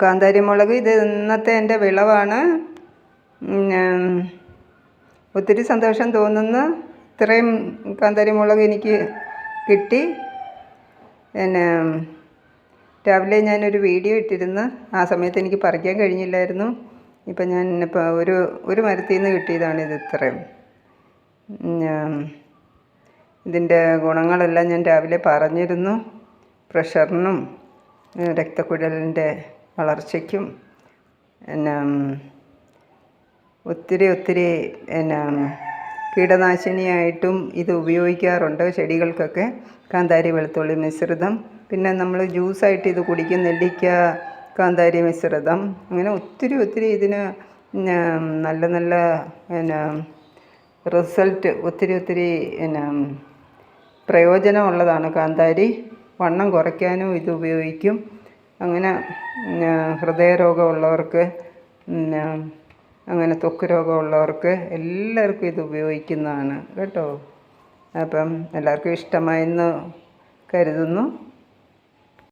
കാന്താരി മുളക് ഇത് ഇന്നത്തെ എൻ്റെ വിളവാണ്. ഒത്തിരി സന്തോഷം തോന്നുന്നു. ഇത്രയും കാന്താരി മുളക് എനിക്ക് കിട്ടി. പിന്നെ രാവിലെ ഞാനൊരു വീഡിയോ ഇട്ടിരുന്നു. ആ സമയത്ത് എനിക്ക് പറിക്കാൻ കഴിഞ്ഞില്ലായിരുന്നു. ഇപ്പം ഞാനിപ്പോൾ ഒരു മരത്തിൽ നിന്ന് കിട്ടിയതാണിത് ഇത്രയും. ഇതിൻ്റെ ഗുണങ്ങളെല്ലാം ഞാൻ രാവിലെ പറഞ്ഞിരുന്നു. പ്രഷറിനും രക്തക്കുഴലിൻ്റെ വളർച്ചയ്ക്കും പിന്നെ ഒത്തിരി പിന്നെ കീടനാശിനിയായിട്ടും ഇത് ഉപയോഗിക്കാറുണ്ട് ചെടികൾക്കൊക്കെ. കാന്താരി വെളുത്തുള്ളി മിശ്രിതം. പിന്നെ നമ്മൾ ജ്യൂസായിട്ട് ഇത് കുടിക്കും. നെല്ലിക്ക കാന്താരി മിശ്രിതം. അങ്ങനെ ഒത്തിരി ഇതിന് നല്ല പിന്നെ റിസൾട്ട് ഒത്തിരി പിന്നെ പ്രയോജനമുള്ളതാണ് കാന്താരി. വണ്ണം കുറയ്ക്കാനും ഇത് ഉപയോഗിക്കും. അങ്ങനെ ഹൃദയരോഗമുള്ളവർക്ക് അങ്ങനെ ത്വക്ക് രോഗമുള്ളവർക്ക് എല്ലാവർക്കും ഇത് ഉപയോഗിക്കുന്നതാണ് കേട്ടോ. അപ്പം എല്ലാവർക്കും ഇഷ്ടമായെന്ന് കരുതുന്നു.